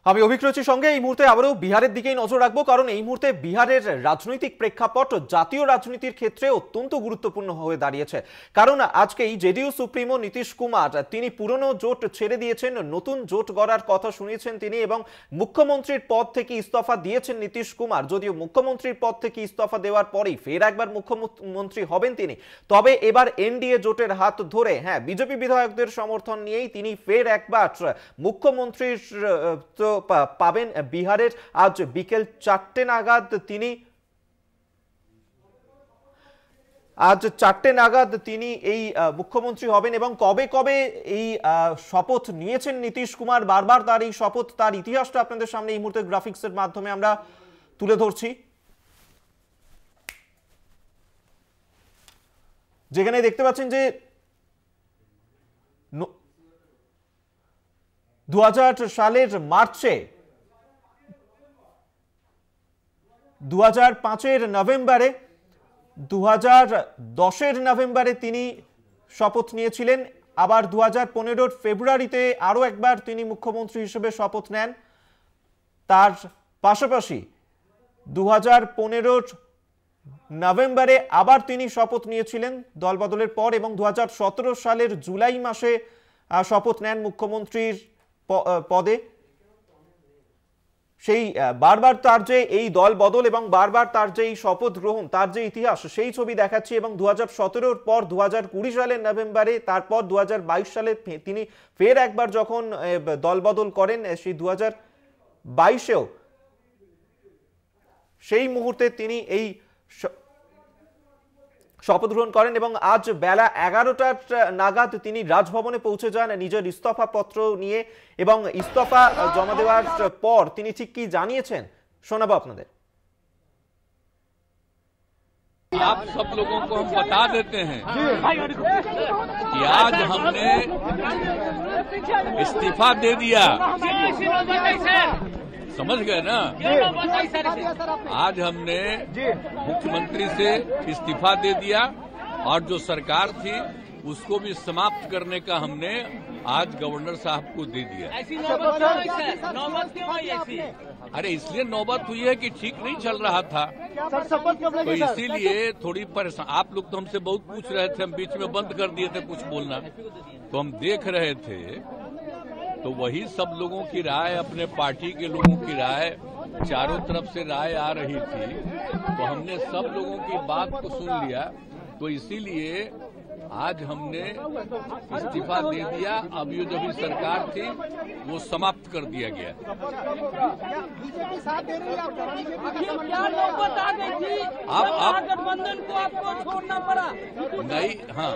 আমি অভিজ্ঞতার সঙ্গে এই মুহূর্তে আবারও বিহারের দিকেই নজর রাখবো, কারণ এই মুহূর্তে বিহারের রাজনৈতিক প্রেক্ষাপট জাতীয় রাজনীতির ক্ষেত্রে অত্যন্ত গুরুত্বপূর্ণ হয়ে দাঁড়িয়েছে। কারণ আজকেই জেডিইউ সুপ্রিমো নীতিশ কুমার তিনি পুরনো জোট ছেড়ে দিয়েছেন, নতুন জোট গড়ার কথা শুনিয়েছেন তিনি, এবং মুখ্যমন্ত্রীর পদ থেকে ইস্তফা দিয়েছেন নীতিশ কুমার। যদিও মুখ্যমন্ত্রীর পদ থেকে ইস্তফা দেওয়ার পরেই ফের একবার মুখ্যমন্ত্রী হবেন তিনি, তবে এবার এনডিএ জোটের হাত ধরে বিজেপি বিধায়কদের সমর্থন নিয়েই তিনি ফের একবার মুখ্যমন্ত্রীর পাবেন। বিহারের আজ বিকেল 4টে নাগাদ তিনি এই মুখ্যমন্ত্রী হবেন। এবং কবে কবে এই শপথ নিয়েছেন নীতিশ কুমার, বারবার তার এই শপথ, তার ইতিহাসটা আপনাদের সামনে এই মুহূর্তে গ্রাফিক্সের মাধ্যমে আমরা তুলে ধরছি, যেখানে দেখতে পাচ্ছেন যে 2000 সালের মার্চে, 2005-এর নভেম্বরে, 2010-এর নভেম্বরে তিনি শপথ নিয়েছিলেন। আবার 2015-র ফেব্রুয়ারিতে আরও একবার তিনি মুখ্যমন্ত্রী হিসেবে শপথ নেন। তার পাশাপাশি 2015-র নভেম্বরে আবার তিনি শপথ নিয়েছিলেন দলবদলের পর, এবং 2017 সালের জুলাই মাসে শপথ নেন মুখ্যমন্ত্রীর পদে। সেই বারবার তার যে এই দল বদল এবং বারবার তার যে এই শপথ গ্রহণ, তার যে ইতিহাস, সেই ছবি দেখাচ্ছি। এবং 2017-র পর 2020 সালের নভেম্বরে, তারপর 2022 সালে তিনি ফের একবার যখন দল বদল করেন, সেই 2022-এও সেই মুহূর্তে তিনি এই শপথ গ্রহণ করেন। এবং আজ বেলা 11টা নাগাদ তিনি রাজভবনে পৌঁছে যান নিজের ইস্তফা পত্র নিয়ে। এবং ইস্তফা জমা দেওয়ার পর তিনি ঠিক কি জানিয়েছেন শোনাবো আপনাদের। आप सब लोगों को हम बता देते हैं कि आज हमने इस्तीफा दे दिया। समझ गए ना? आज हमने मुख्यमंत्री से इस्तीफा दे दिया और जो सरकार थी उसको भी समाप्त करने का हमने आज गवर्नर साहब को दे दिया। अरे इसलिए नौबत हुई है कि ठीक नहीं चल रहा था, तो इसीलिए थोड़ी परेशान। आप लोग तो हमसे बहुत पूछ रहे थे, हम बीच में बंद कर दिए थे कुछ बोलना, तो हम देख रहे थे। तो वही सब लोगों की राय, अपने पार्टी के लोगों की राय, चारों तरफ से राय आ रही थी, तो हमने सब लोगों की बात को सुन लिया। तो इसीलिए आज हमने इस्तीफा दे दिया। अब ये जो भी सरकार थी वो समाप्त कर दिया गया। आप गठबंधन को आपको छोड़ना पड़ा? नहीं, हाँ,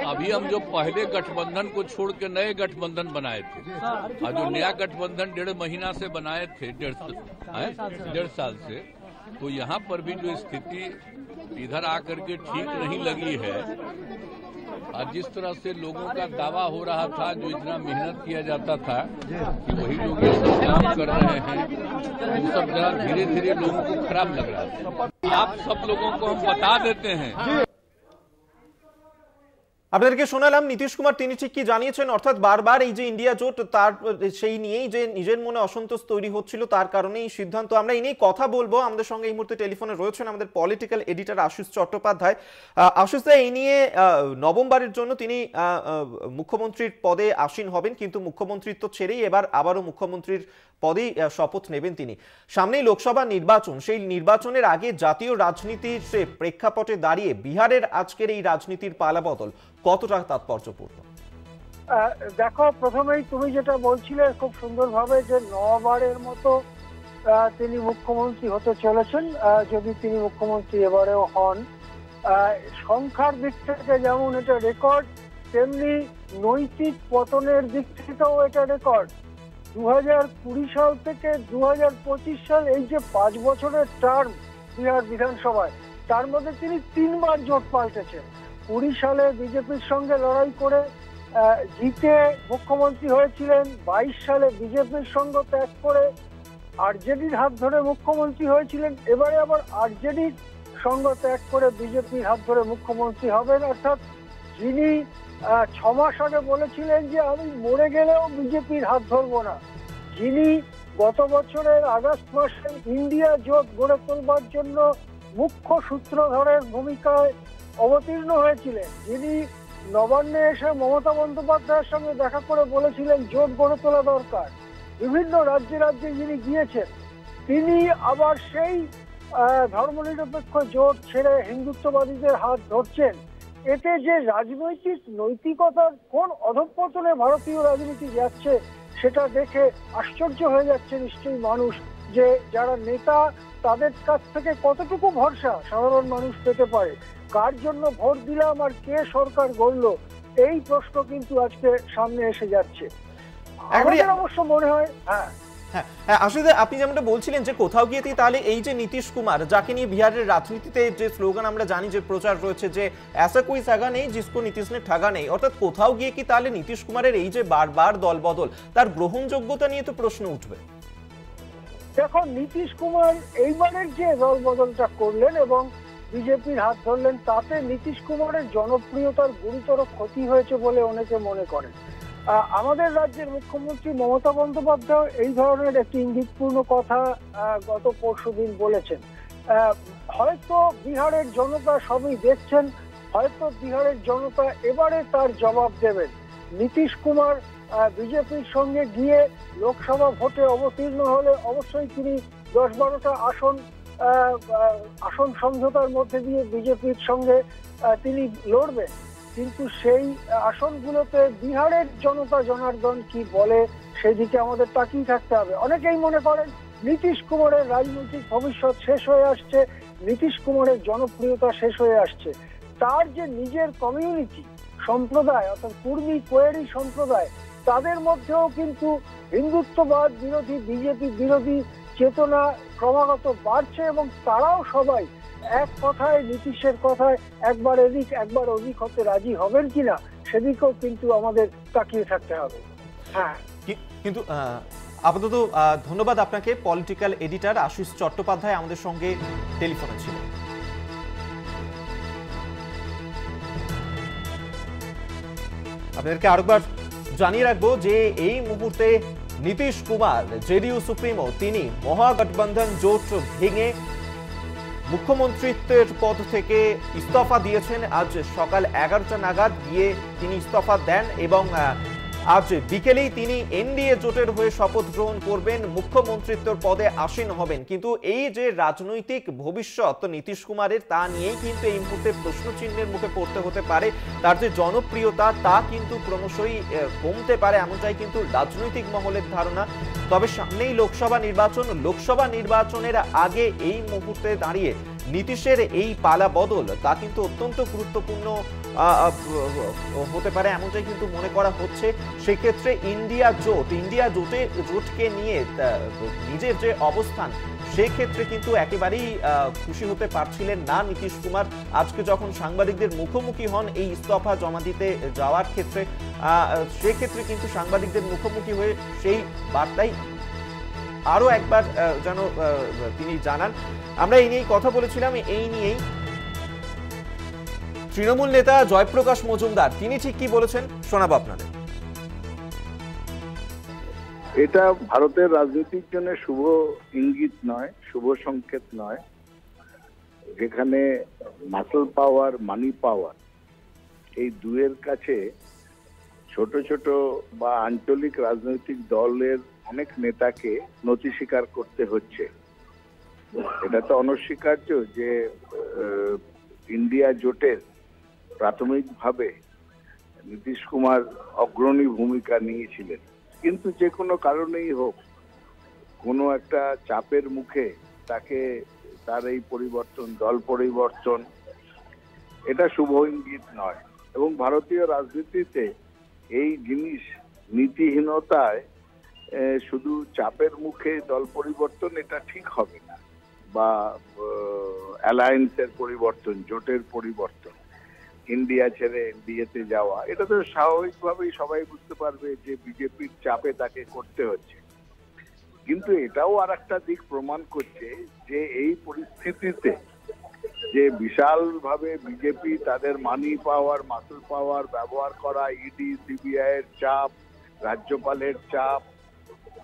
अभी हम जो पहले गठबंधन को छोड़ के नए गठबंधन बनाए थे, और जो नया गठबंधन 1.5 महीना से बनाए थे, 1.5 साल से, तो यहाँ पर भी जो स्थिति इधर आकर के ठीक नहीं लगी है, और जिस तरह से लोगों का दावा हो रहा था, जो इतना मेहनत किया जाता था कि वही लोग ये सब काम कर रहे हैं, वो सब जरा धीरे धीरे लोगों को खराब लग रहा है। आप सब लोगों को हम बता देते हैं। আপনাদেরকে শোনালাম নীতিশ কুমার তিনি ঠিক কি জানিয়েছেন, অর্থাৎ বারবার এই যে ইন্ডিয়া জোট, তার সেই নিয়েই যে নিজের মনে অসন্তোষ তৈরি হচ্ছিল, তার কারণেই এই সিদ্ধান্ত। আমরা এই নিয়ে কথা বলবো। আমাদের সঙ্গে এই মুহূর্তে টেলিফোনে রয়েছেন আমাদের পলিটিক্যাল এডিটর আশুষ চট্টোপাধ্যায়। আশুষ দা, এই নিয়ে নবমবারের জন্য তিনি মুখ্যমন্ত্রীর পদে আসীন হবেন, কিন্তু মুখ্যমন্ত্রিত্ব ছেড়েই এবার আবারও মুখ্যমন্ত্রীর পদেই শপথ নেবেন তিনি। সামনেই লোকসভা নির্বাচন, সেই নির্বাচনের আগে জাতীয় রাজনীতির প্রেক্ষাপটে দাঁড়িয়ে বিহারের আজকের এই রাজনীতির পালাবদল কতটা তাৎপর্যপূর্ণ? দেখো, প্রথমেই তুমি যেটা বলছিলে খুব সুন্দরভাবে, যে 9 বারের মতো তিনি মুখ্যমন্ত্রী হতে চলেছেন, যদি তিনি মুখ্যমন্ত্রী এবারেও হন। সংখ্যার দিক থেকে যেমন এটা রেকর্ড, তেমনি নৈতিক পতনের দিক থেকেও এটা রেকর্ড। 2020 সাল থেকে 2025 সাল, এই যে 5 বছরের টার্ম বিহার বিধানসভায়, তার মধ্যে তিনি 3 বার জোট পাল্টেছেন। 20 সালে বিজেপির সঙ্গে লড়াই করে জিতে মুখ্যমন্ত্রী হয়েছিলেন, 22 সালে বিজেপির সঙ্গ ত্যাগ করে আরজেডির হাত ধরে মুখ্যমন্ত্রী হয়েছিলেন, এবারে আবার আরজেডির সঙ্গ ত্যাগ করে বিজেপির হাত ধরে মুখ্যমন্ত্রী হবেন। অর্থাৎ যিনি 6 মাস আগে বলেছিলেন যে আমি মরে গেলেও বিজেপির হাত ধরবো না, যিনি গত বছরের আগস্ট মাসে ইন্ডিয়া জোট গড়ে তোলবার জন্য মুখ্য সূত্রধরের ভূমিকায় অবতীর্ণ হয়েছিলেন, যিনি নবান্নে এসে মমতা বন্দ্যোপাধ্যায়ের সঙ্গে দেখা করে বলেছিলেন জোট গড়ে তোলা দরকার, বিভিন্ন রাজ্যে রাজ্যে যিনি গিয়েছেন, তিনি আবার সেই ধর্মনিরপেক্ষ জোট ছেড়ে হিন্দুত্ববাদীদের হাত ধরছেন। এতে যে রাজনৈতিক নৈতিকতার কোন অধঃপতনে ভারতীয় রাজনীতি যাচ্ছে সেটা দেখে আশ্চর্য হয়ে যাচ্ছে নিশ্চয়ই মানুষ, যে যারা নেতা তাদের কাছ থেকে কতটুকু ভরসা সাধারণ মানুষ পেতে পারে, কার জন্য ভোট দিলাম আর কে সরকার গড়লো, এই প্রশ্ন কিন্তু আজকে সামনে এসে যাচ্ছে। আমাদের অবশ্য মনে হয় আসলে আপনি যেমনটা বলছিলেন যে কোথাও গিয়ে তাহলে এই যে নীতিশ কুমার, যাকে নিয়ে বিহারের রাজনীতিতে যে স্লোগান আমরা জানি যে প্রচার রয়েছে যে ऐसा कोई सगा नहीं जिसको नीतीश ने ठगा नहीं, অর্থাৎ কোথাও গিয়ে কি তাহলে নীতিশ কুমারের এই যে বারবার দলবদল তার গ্রহণযোগ্যতা নিয়ে তো প্রশ্ন উঠবে। দেখো, নীতিশ কুমার এইবারের যে দলবদলটা করলেন এবং বিজেপির হাত ধরলেন, তাতে নীতিশ কুমারের জনপ্রিয়তার গুরুতর ক্ষতি হয়েছে বলে অনেকে মনে করেন। আমাদের রাজ্যের মুখ্যমন্ত্রী মমতা বন্দ্যোপাধ্যায় এই ধরনের একটি ইঙ্গিতপূর্ণ কথা গত পরশুদিন বলেছেন। হয়তো বিহারের জনতা সবই দেখছেন, হয়তো বিহারের জনতা এবারে তার জবাব দেবেন। নীতিশ কুমার বিজেপির সঙ্গে গিয়ে লোকসভা ভোটে অবতীর্ণ হলে অবশ্যই তিনি 10-12টা আসন সমঝোতার মধ্যে দিয়ে বিজেপির সঙ্গে তিনি লড়বেন, কিন্তু সেই আসনগুলোতে বিহারের জনতা জনার্দন কি বলে সেদিকে আমাদের তাকিয়ে থাকতে হবে। অনেকেই মনে করেন নীতিশ কুমারের রাজনৈতিক ভবিষ্যৎ শেষ হয়ে আসছে, নীতিশ কুমারের জনপ্রিয়তা শেষ হয়ে আসছে। তার যে নিজের কমিউনিটি সম্প্রদায় অর্থাৎ কুর্মী কোয়েরি সম্প্রদায়, তাদের মধ্যেও কিন্তু হিন্দুত্ববাদ বিরোধী বিজেপি বিরোধী চেতনা ক্রমাগত বাড়ছে এবং তারাও সবাই এক কথায় নীতিশের কথায় একবার এদিক একবার ওদিক হতে রাজি হবেন কিনা সেদিকেও কিন্তু আমাদের তাকিয়ে থাকতে হবে। কিন্তু আপাতত ধন্যবাদ আপনাকে। পলিটিক্যাল এডিটর আশিস চট্টোপাধ্যায় আমাদের সঙ্গে টেলিফোনে ছিলেন। আপনাদেরকে আরেকবার জানিয়ে রাখবো যে এই মুহূর্তে নীতিশ কুমার জেডিইউ সুপ্রিমো, তিনি মহাগঠবন্ধন জোট ভেঙে মুখ্যমন্ত্রীত্বের পদ থেকে ইস্তফা দিয়েছেন। আজ সকাল 11টা নাগাদ গিয়ে তিনি ইস্তফা দেন এবং আজ বিকেলেই তিনি এনডিএ জোটের হয়ে শপথ গ্রহণ করবেন, মুখ্যমন্ত্রিত্বের পদে আসীন হবেন। কিন্তু এই যে রাজনৈতিক ভবিষ্যৎ নীতিশ কুমারের, তা নিয়েই কিন্তু এই মুহূর্তে প্রশ্নচিহ্নের মুখে পড়তে হতে পারে। তার যে জনপ্রিয়তা তা কিন্তু ক্রমশই কমতে পারে, এমনটাই কিন্তু রাজনৈতিক মহলের ধারণা। তবে সামনেই লোকসভা নির্বাচন, লোকসভা নির্বাচনের আগে এই মুহূর্তে দাঁড়িয়ে নীতিশের এই পালা বদল তা কিন্তু অত্যন্ত গুরুত্বপূর্ণ হতে পারে, এমনটাই কিন্তু মনে করা হচ্ছে। সেক্ষেত্রে ইন্ডিয়া জোটকে নিয়ে নিজের যে অবস্থান, সেক্ষেত্রে কিন্তু একেবারেই খুশি হতে পারছিলেন না নীতিশ কুমার। আজকে যখন সাংবাদিকদের মুখোমুখি হন এই ইস্তফা জমা দিতে যাওয়ার ক্ষেত্রে, সেক্ষেত্রে কিন্তু সাংবাদিকদের মুখোমুখি হয়ে সেই বার্তাই আরো একবার যেন তিনি জানান। আমরা এই নিয়েই কথা বলেছিলাম, এই নিয়েই তৃণমূল নেতা জয়প্রকাশ মজুমদার তিনি ঠিক কি বলেছেন শোনাবো আপনাদের। এটা ভারতের রাজনীতির জন্য শুভ ইঙ্গিত নয়, শুভ সংকেত নয়, যেখানে মাসল পাওয়ার, মানি পাওয়ার এই দুয়ের কাছে ছোট ছোট বা আঞ্চলিক রাজনৈতিক দলের অনেক নেতাকে নতি স্বীকার করতে হচ্ছে। এটা তো অনস্বীকার্য যে ইন্ডিয়া জোটের প্রাথমিকভাবে নীতিশ কুমার অগ্রণী ভূমিকা নিয়েছিলেন, কিন্তু যে কোনো কারণেই হোক, কোনো একটা চাপের মুখে তাকে তার এই পরিবর্তন, দল পরিবর্তন, এটা শুভ ইঙ্গিত নয়। এবং ভারতীয় রাজনীতিতে এই জিনিস নীতিহীনতায় শুধু চাপের মুখে দল পরিবর্তন এটা ঠিক হবে না, বা অ্যালায়েন্সের পরিবর্তন, জোটের পরিবর্তন, ইন্ডিয়া ছেড়ে এনডিএতে যাওয়া, এটা তো স্বাভাবিকভাবেই সবাই বুঝতে পারবে যে বিজেপির চাপে তাকে করতে হচ্ছে। কিন্তু এটাও আর একটা দিক প্রমাণ করছে যে এই পরিস্থিতিতে যে বিশালভাবে বিজেপি তাদের মানি পাওয়ার, মাসল পাওয়ার ব্যবহার করা, ইডি সিবিআই এর চাপ, রাজ্যপালের চাপ,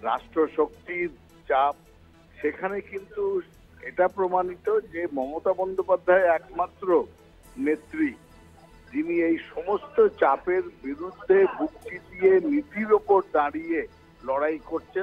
রাষ্ট্রশক্তির চাপ, সেখানে কিন্তু এটা প্রমাণিত যে মমতা বন্দ্যোপাধ্যায় একমাত্র নেত্রী যিনি এই সমস্ত চাপের বিরুদ্ধে বুক চিতিয়ে নীতির ওপর দাঁড়িয়ে লড়াই করছেন।